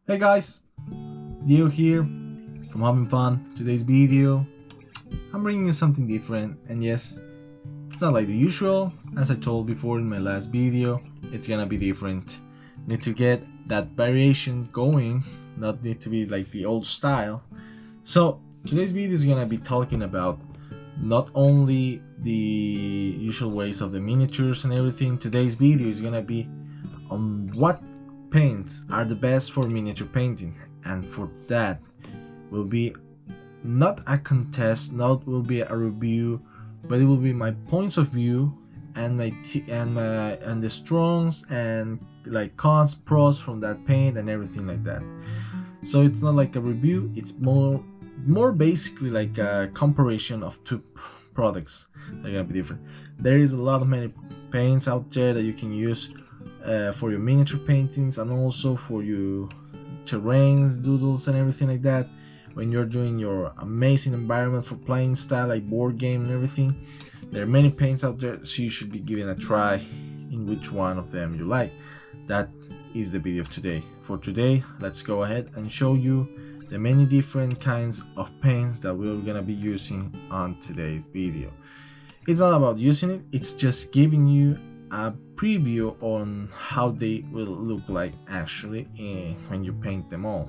Hey guys, Dio here from Having Fun. Today's video, I'm bringing you something different, and yes, it's not like the usual. As I told before in my last video, it's gonna be different. Need to get that variation going, not need to be like the old style. So today's video is gonna be talking about not only the usual ways of the miniatures and everything. Today's video is gonna be on what paints are the best for miniature painting, and for that will be not a contest, not will be a review, but it will be my points of view and and the strongs and like cons, pros from that paint and everything like that. So it's not like a review, it's more basically like a comparison of two products that are gonna be different. There is a lot of many paints out there that you can use for your miniature paintings and also for your terrains, doodles and everything like that. When you're doing your amazing environment for playing style like board game and everything, there are many paints out there, so you should be giving a try in which one of them you like. That is the video of today. For today, let's go ahead and show you the many different kinds of paints that we're gonna be using on today's video. It's not about using it, it's just giving you a preview on how they will look like actually when you paint them all.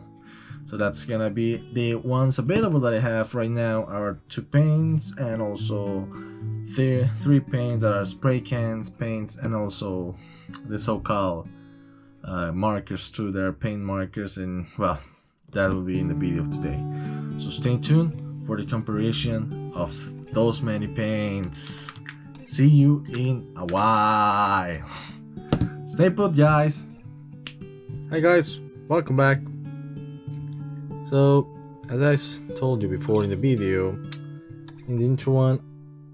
So that's gonna be the ones available that I have right now are two paints and also three paints that are spray cans paints, and also the so-called markers too. There are paint markers, and well, that will be in the video of today. So stay tuned for the comparison of those many paints. See you in a while. Stay put, guys. Hi guys, welcome back. So, as I told you before in the video, in the intro one,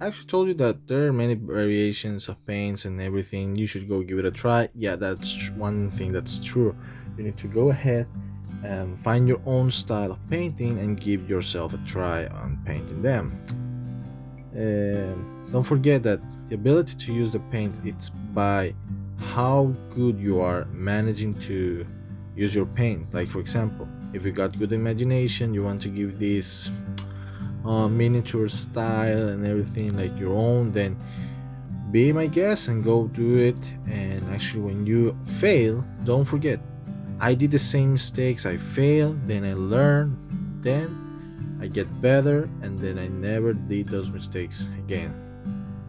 I actually told you that there are many variations of paints and everything. You should go give it a try. Yeah, that's one thing that's true. You need to go ahead and find your own style of painting and give yourself a try on painting them. Don't forget that the ability to use the paint, it's by how good you are managing to use your paint. Like for example, if you got good imagination, you want to give this miniature style and everything like your own, then be my guest and go do it. And actually when you fail, don't forget, I did the same mistakes. I failed, then I learned, then I get better, and then I never did those mistakes again.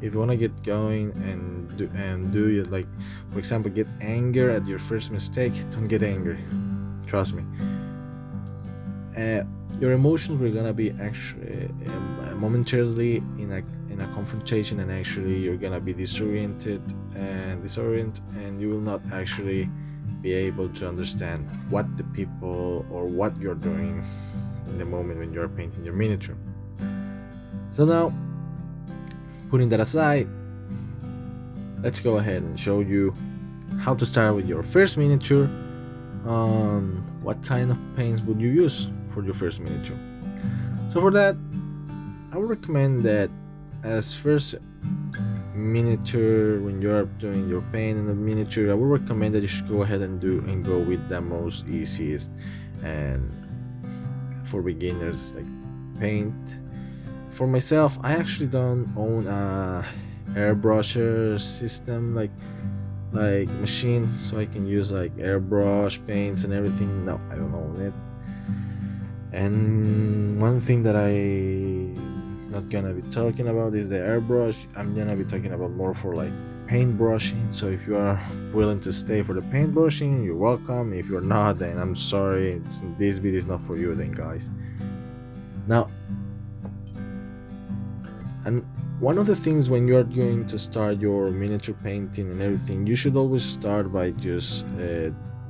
If you want to get going and do it, like for example, get anger at your first mistake, don't get angry, trust me. Your emotions were gonna be actually momentarily in a confrontation, and actually you're gonna be disoriented, and you will not actually be able to understand what the people or what you're doing in the moment when you're painting your miniature. So now, putting that aside, let's go ahead and show you how to start with your first miniature. What kind of paints would you use for your first miniature? So for that, I would recommend that as first miniature, when you're doing your paint in the miniature, I would recommend that you should go ahead and go with the most easiest and for beginners like paint. For myself, I actually don't own a airbrusher system like machine, so I can use like airbrush paints and everything. No, I don't own it. And one thing that I not gonna be talking about is the airbrush. I'm gonna be talking about more for like paintbrushing. So if you are willing to stay for the paintbrushing, you're welcome. If you're not, then I'm sorry, this video is not for you then, guys. Now, and one of the things when you're going to start your miniature painting and everything, you should always start by just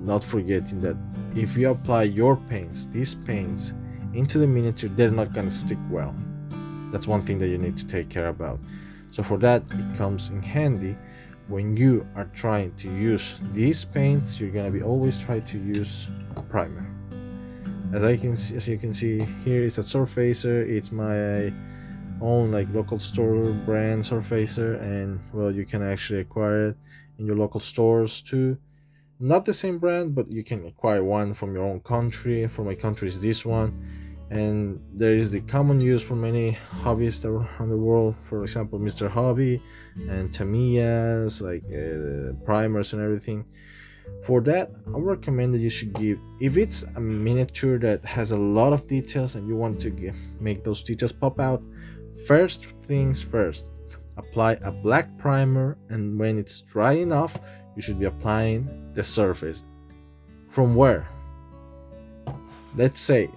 not forgetting that if you apply your paints, these paints, into the miniature, they're not gonna stick well. That's one thing that you need to take care about. So for that, it comes in handy when you are trying to use these paints. You're gonna be always try to use primer. As you can see here, it's a surfacer. It's my own like local store brand surfacer, and well, you can actually acquire it in your local stores too. Not the same brand, but you can acquire one from your own country. For my country is this one, and there is the common use for many hobbyists around the world. For example, Mr. Hobby and Tamiya's, like primers and everything. For that, I recommend that you should give, if it's a miniature that has a lot of details and you want to make those details pop out, first things first, apply a black primer, and when it's dry enough, you should be applying the surface. From where? Let's say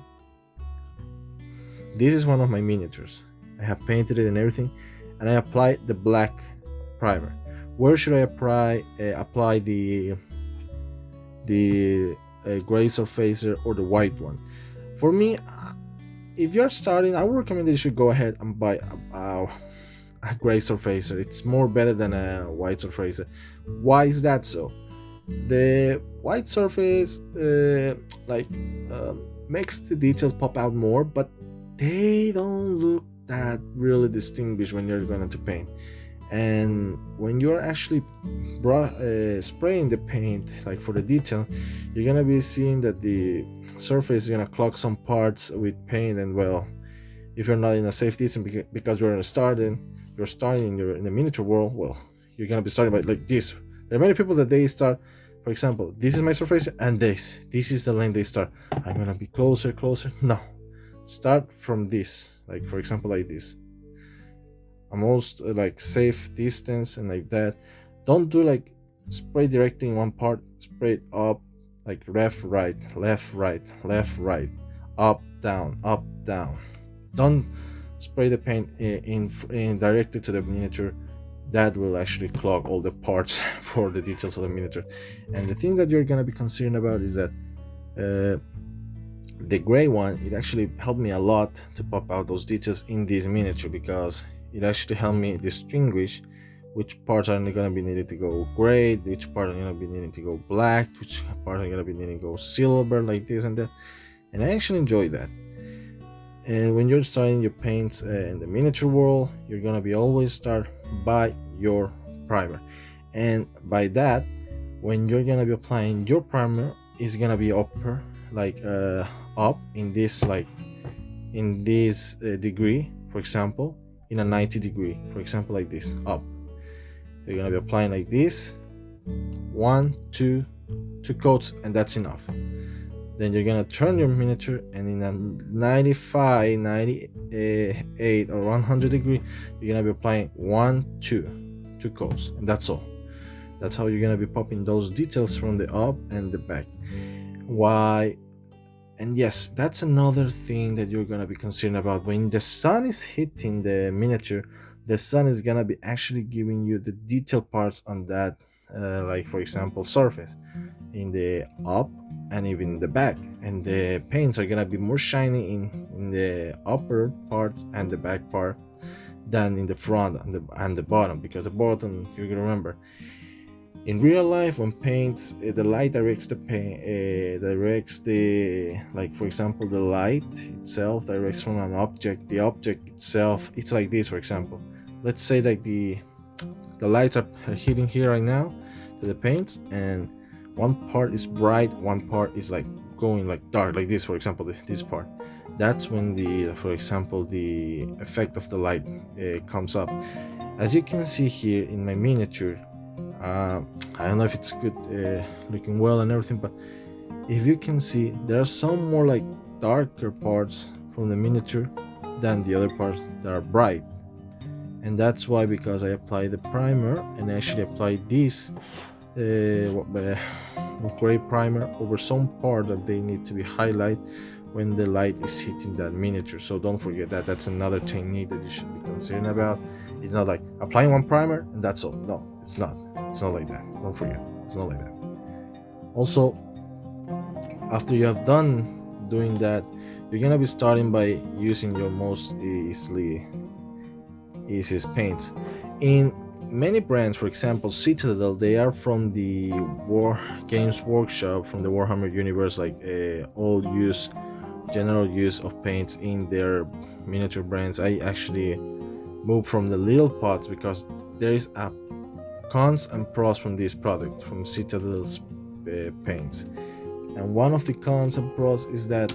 this is one of my miniatures. I have painted it and everything, and I applied the black primer. Where should I apply the gray surfacer or the white one? For me, if you're starting, I would recommend that you should go ahead and buy a gray surfacer. It's more better than a white surfacer. Why is that so? The white surface makes the details pop out more, but they don't look that really distinguished when you're going to paint. And when you're actually spraying the paint, like for the detail, you're gonna be seeing that the surface is gonna clog some parts with paint. And well, if you're not in a safe distance because you're starting in the miniature world, well, you're gonna be starting by like this. There are many people that they start, for example, this is my surface and this is the line they start. I'm gonna be closer. No, start from this, like for example like this, a most like safe distance, and like that. Don't do like spray directly in one part. Spray it up, like left right, up down. Don't spray the paint in directly to the miniature. That will actually clog all the parts for the details of the miniature. And the thing that you're gonna be concerned about is that the gray one, it actually helped me a lot to pop out those details in this miniature, because it actually helped me distinguish which parts are going to be needed to go gray, which part are going to be needing to go black, which part are going to be needing to go silver, like this and that. And I actually enjoy that. And when you're starting your paints in the miniature world, you're going to be always start by your primer. And by that, when you're going to be applying your primer, is going to be upper, like up in this, like in this degree, for example, in a 90 degree, for example, like this, up. You're gonna be applying like this, 1, 2 coats, and that's enough. Then you're gonna turn your miniature, and in a 95, 98, or 100 degree, you're gonna be applying 1, 2 coats, and that's all. That's how you're gonna be popping those details from the up and the back. Why? And yes, that's another thing that you're gonna be concerned about. When the sun is hitting the miniature, the sun is gonna be actually giving you the detail parts on that, like for example, surface in the up and even in the back. And the paints are gonna be more shiny in the upper part and the back part than in the front and the bottom, because the bottom, you're gonna remember, in real life, when paints, the light directs the paint, like for example, the light itself directs from an object. The object itself, it's like this, for example. Let's say that the lights are hitting here right now to the paints, and one part is bright, one part is like going like dark, like this, for example, this part. That's when for example, the effect of the light comes up. As you can see here in my miniature, I don't know if it's good looking well and everything, but if you can see, there are some more like darker parts from the miniature than the other parts that are bright. And that's why, because I applied the primer and actually applied this gray primer over some part that they need to be highlighted when the light is hitting that miniature. So don't forget that. That's another technique that you should be concerned about. It's not like applying one primer and that's all. No, it's not like that. Don't forget, it's not like that. Also, after you have done doing that, you're gonna be starting by using your most easiest paints. In many brands, for example Citadel, they are from the War Games Workshop, from the Warhammer universe, like all general use of paints in their miniature brands. I actually moved from the little pots because there is a cons and pros from this product, from Citadel's paints. And one of the cons and pros is that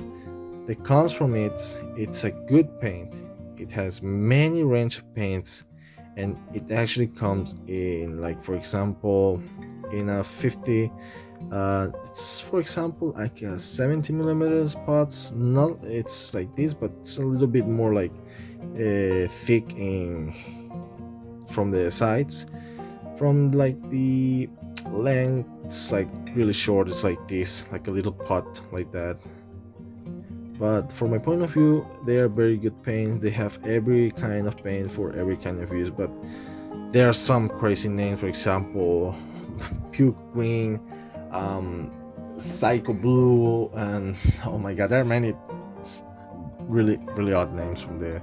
the cons from it's a good paint. It has many range of paints, and it actually comes in, like, for example, in a 50, it's for example like a 70 millimeters pots. Not it's like this, but it's a little bit more like thick in from the sides. From like the length, it's like really short. It's like this, like a little pot like that. But from my point of view, they are very good paints. They have every kind of paint for every kind of use, but there are some crazy names. For example, puke green, psycho blue, and oh my god, there are many really odd names from there,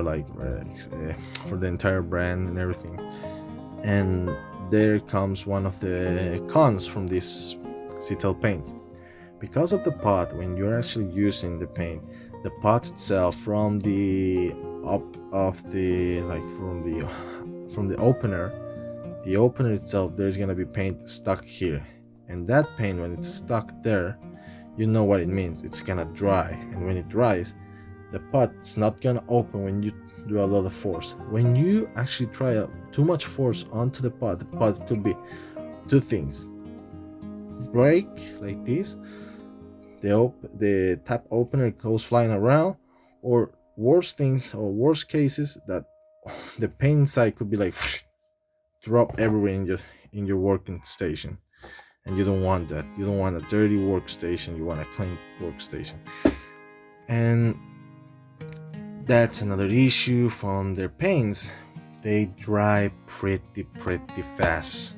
like for the entire brand and everything. And there comes one of the cons from this cetal paints. Because of the pot, when you're actually using the paint, the pot itself, from the up of the, like, from the opener, the opener itself, there's gonna be paint stuck here. And that paint, when it's stuck there, you know what it means. It's gonna dry, and when it dries, the pot's not gonna open when you do a lot of force. When you actually try too much force onto the pot could be two things: break like this, the tap opener goes flying around, or worst things, or worst cases, that the paint inside could be like drop everywhere in your working station. And you don't want that. You don't want a dirty workstation. You want a clean workstation. And that's another issue from their paints. They dry pretty fast.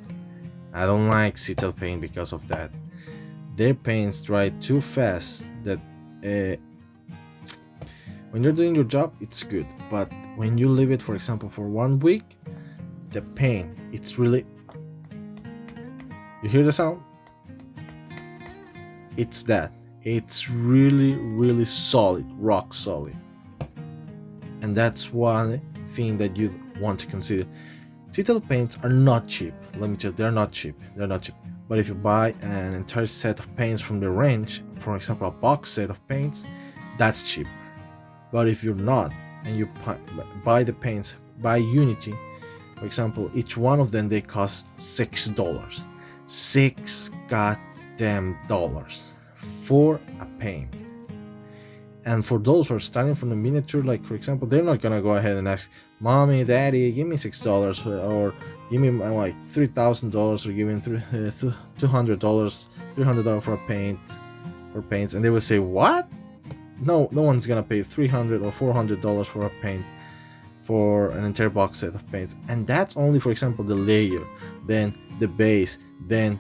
I don't like cetal paint because of that. Their paints dry too fast that when you're doing your job, it's good. But when you leave it, for example, for 1 week, the paint, it's really... You hear the sound? It's that. It's really solid, rock solid. And that's one thing that you want to consider. Cetal paints are not cheap. Let me tell you, they're not cheap. But if you buy an entire set of paints from the range, for example, a box set of paints, that's cheap. But if you're not, and you buy the paints by unity, for example, each one of them, they cost $6. $6 goddamn dollars for a paint. And for those who are starting from the miniature, like, for example, they're not gonna go ahead and ask, "Mommy, Daddy, give me $6, or give me like $3,000, or give me $200, $300 for a paint, for paints." And they will say, "What? No one's gonna pay $300 or $400 for a paint, for an entire box set of paints." And that's only, for example, the layer, then the base, then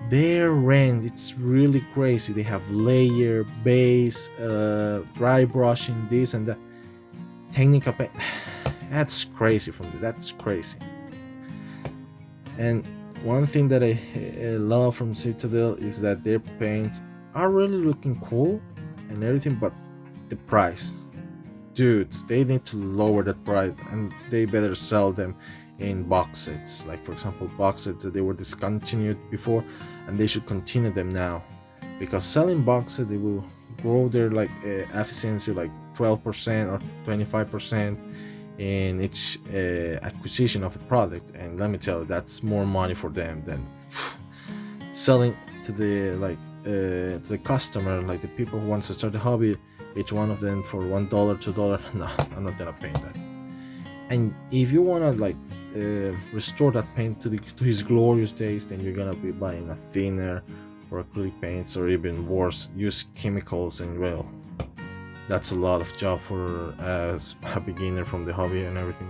their range. It's really crazy. They have layer, base, dry brushing, this and that, technical paint. That's crazy from me. That's crazy. And one thing that I love from Citadel is that their paints are really looking cool and everything, but the price, dudes, they need to lower that price, and they better sell them in box sets. Like, for example, box sets that they were discontinued before, and they should continue them now, because selling boxes, they will grow their like efficiency like 12% or 25% in each acquisition of a product. And let me tell you, that's more money for them than selling to the to the customer, like the people who wants to start a hobby, each one of them for $1, $2. No, I'm not gonna pay that. And if you wanna like restore that paint to his glorious days, then you're gonna be buying a thinner or acrylic paints, or even worse, use chemicals. And well, that's a lot of job for as a beginner from the hobby and everything.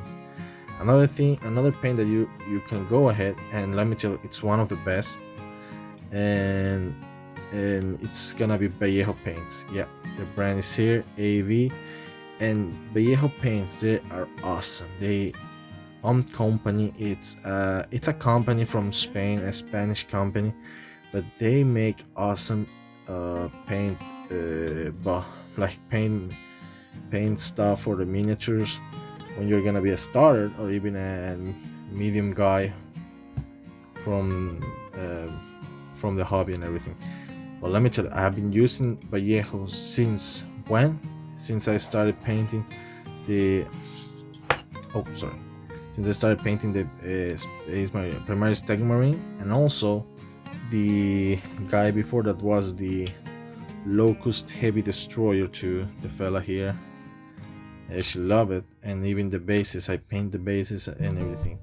Another paint that you can go ahead, and let me tell you, it's one of the best, and it's gonna be Vallejo paints. Yeah, the brand is here, AV. And Vallejo paints, they are awesome. They company, it's a company from Spain, a Spanish company, but they make awesome paint, like paint stuff for the miniatures when you're gonna be a starter, or even a medium guy from from the hobby and everything. Well, let me tell you, I have been using Vallejo since when? Since I started painting the since I started painting the is my primary stag marine, and also the guy before that was the Locust Heavy Destroyer to the fella here. I actually love it, and even the bases, I paint the bases and everything.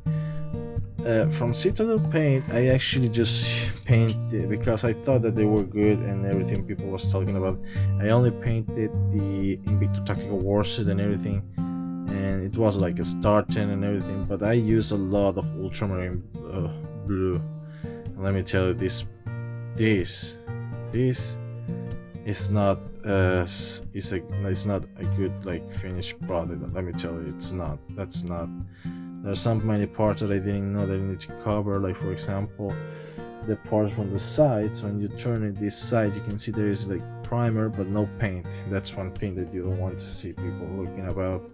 From Citadel paint, I actually just painted because I thought that they were good and everything people was talking about. I only painted the Invictor Tactical Warsuit and everything, and it was like a star 10 and everything, but I use a lot of ultramarine blue. And let me tell you, this is not it's not a good like finished product. Let me tell you, it's not. That's not. There's some many parts that I didn't know that I need to cover, like for example the parts from the sides. When you turn it this side, you can see there is like primer but no paint. That's one thing that you don't want to see people looking about,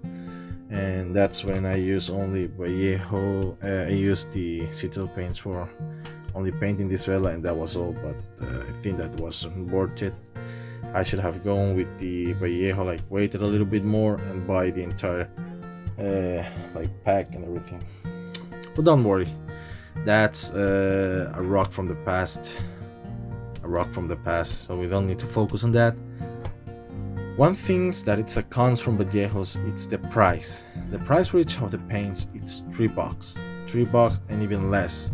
and that's when I use only Vallejo. I use the Citadel paints for only painting this fella, and that was all. But I think that wasn't worth it. I should have gone with the Vallejo, like waited a little bit more and buy the entire like pack and everything. But don't worry, that's a rock from the past. A rock from the past, so we don't need to focus on that. One thing that it's a cons from Vallejos, it's the price. The price for each of the paints, it's $3, $3 and even less.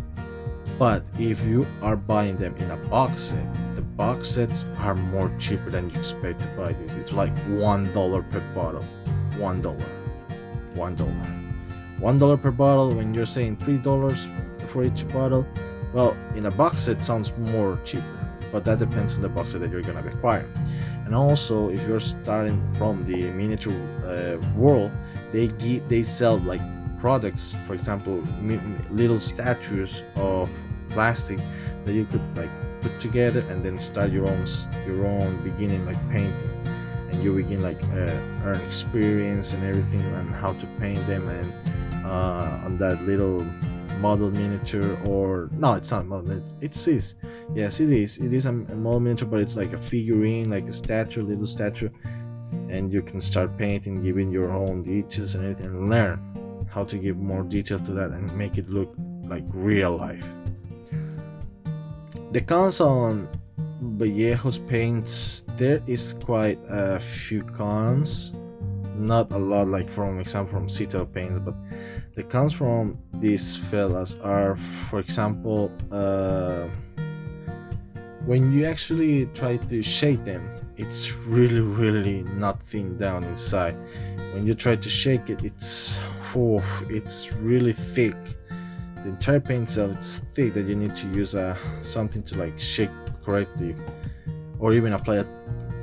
But if you are buying them in a box set, the box sets are more cheaper than you expect to buy this. It's like $1 per bottle. $1 per bottle. When you're saying $3 for each bottle, well, in a box set sounds more cheaper, but that depends on the box set that you're gonna acquire. And also, if you're starting from the miniature world, they sell like products, for example, little statues of plastic that you could like put together and then start your own beginning like painting, and you begin like earn experience and everything and how to paint them, and on that little model miniature, or no, it's not model, it's this. Yes, it is a model miniature, but it's like a figurine, like a statue, little statue, and you can start painting, giving your own details and everything, and learn how to give more detail to that and make it look like real life. The cons on Vallejo's paints, there is quite a few cons, not a lot like from example from Citadel paints, but the cons from these fellas are, for example, when you actually try to shake them, it's really not thin down inside. When you try to shake it, it's really thick. The entire paint itself, it's thick that you need to use something to like shake correctly, or even apply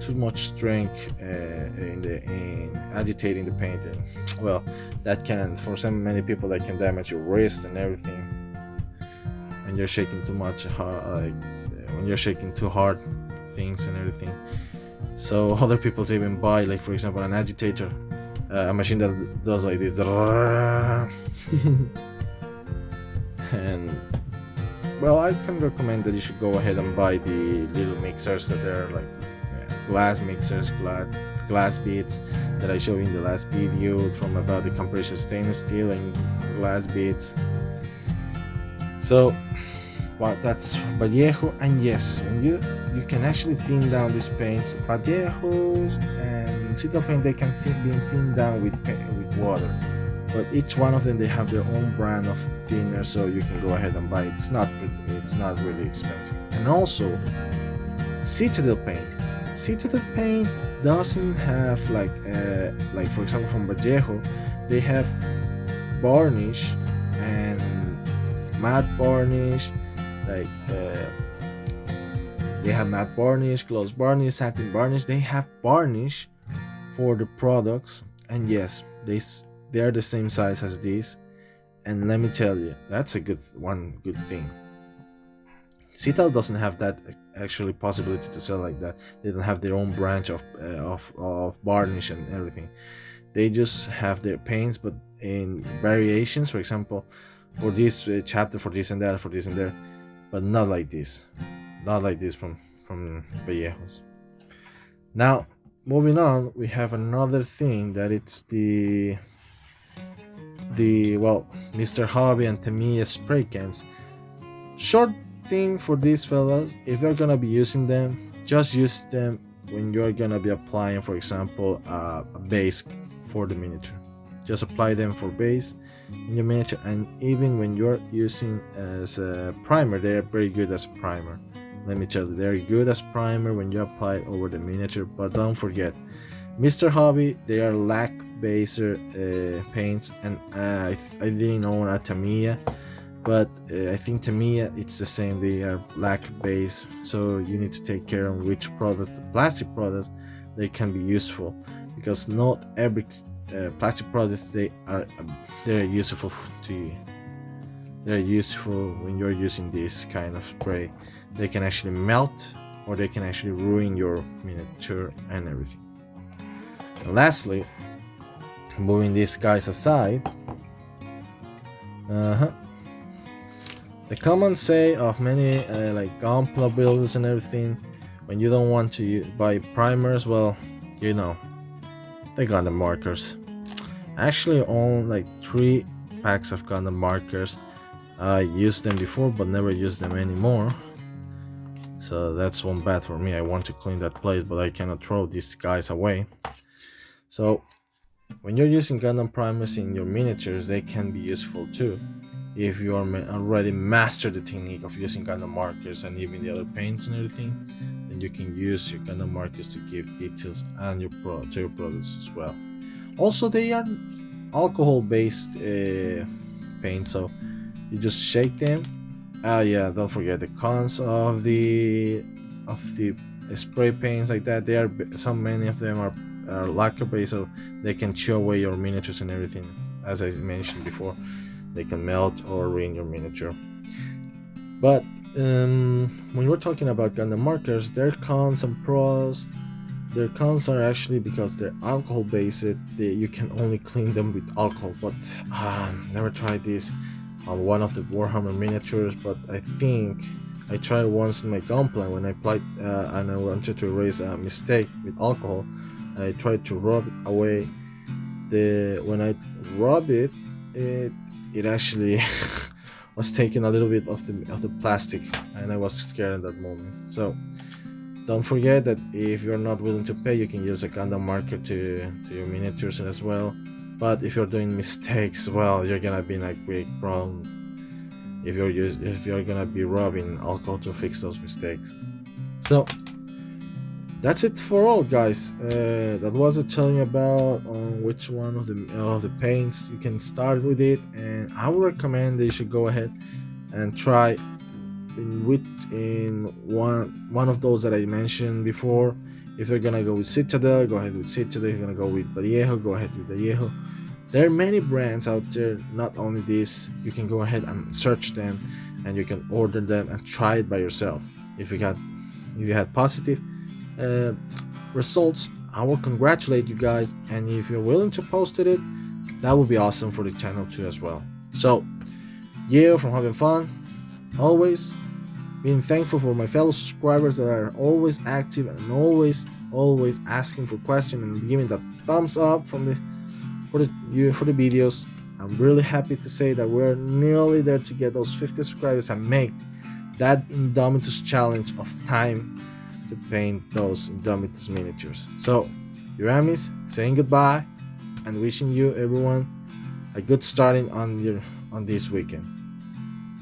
too much strength in agitating the paint. And well, that can, for many people, that can damage your wrist and everything when you're shaking too much, when you're shaking too hard things and everything. So other people even buy, like for example, an agitator, a machine that does like this. And well, I can recommend that you should go ahead and buy the little mixers that are like glass mixers, glass beads that I showed in the last video, from about the comparison stainless steel and glass beads. So well, that's Vallejo. And yes, when you can actually thin down these paints. Vallejos and Citadel paint, they can be thinned down with water, but each one of them, they have their own brand of thinner, so you can go ahead and buy it. It's not really expensive. And also, Citadel paint doesn't have like for example from Vallejo, they have varnish and matte varnish, like they have matte varnish, gloss varnish, satin varnish. They have varnish for the products, and yes, they are the same size as these. And let me tell you, that's a good thing. Citadel doesn't have that actually possibility to sell like that. They don't have their own branch of varnish and everything. They just have their paints, but in variations. For example, for this chapter, for this and that, for this and there, but not like this. not like this from Vallejos. Now, moving on, we have another thing that it's the Mr. Hobby and Tamiya spray cans. Short thing for these fellas: if you're gonna be using them, just use them when you're gonna be applying, for example, a base for the miniature. Just apply them for base in your miniature, and even when you're using as a primer, they're very good as primer. Let me tell you, they're good as primer when you apply it over the miniature. But don't forget, Mr. Hobby, they are lac baser paints, and I didn't know Tamiya, but I think Tamiya it's the same. They are lac base, so you need to take care of which product, plastic products, they can be useful, because not every plastic products they're useful to you. They're useful when you're using this kind of spray. They can actually melt, or they can actually ruin your miniature and everything. And lastly, moving these guys aside, the common say of many like Gunpla builders and everything, when you don't want to buy primers, well, you know, they got the markers. I actually own like 3 packs of Gundam markers. I used them before but never used them anymore, so that's one bad for me. I want to clean that place, but I cannot throw these guys away. So when you're using Gundam primers in your miniatures, they can be useful too. If you are already mastered the technique of using Gundam markers and even the other paints and everything, then you can use your Gundam markers to give details and your products as well. Also, they are alcohol based paint, so you just shake them. Yeah, don't forget the cons of the spray paints like that. They are many of them are lacquer based, so they can chew away your miniatures and everything. As I mentioned before, they can melt or ruin your miniature. But when we're talking about Gundam markers, their cons and pros. Their cons are actually because they're alcohol based. You can only clean them with alcohol, but never tried this on one of the Warhammer miniatures. But I think I tried once in my Gunpla when I applied and I wanted to erase a mistake with alcohol. I tried to rub it away. When I rub it, it actually was taking a little bit of the plastic, and I was scared at that moment. So don't forget that if you're not willing to pay, you can use a Gundam marker to your miniatures as well. But if you're doing mistakes, well, you're gonna be in a great problem if you're gonna be rubbing alcohol to fix those mistakes. So that's it for all, guys. That was telling about on which one of the paints you can start with it, and I would recommend that you should go ahead and try in one of those that I mentioned before. If you're gonna go with Citadel, go ahead with Citadel. If you're gonna go with Vallejo, go ahead with Vallejo. There are many brands out there, not only this. You can go ahead and search them, and you can order them and try it by yourself. If you had positive results, I will congratulate you guys, and if you're willing to post it, that would be awesome for the channel too as well. So yeah, from having fun, always being thankful for my fellow subscribers that are always active and always asking for questions and giving that thumbs up for the videos. I'm really happy to say that we're nearly there to get those 50 subscribers and make that Indomitus challenge of time to paint those Indomitus miniatures. So, Uramis saying goodbye and wishing you everyone a good starting on this weekend.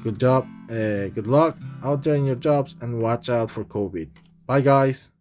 Good job, good luck out there in your jobs, and watch out for COVID. Bye guys.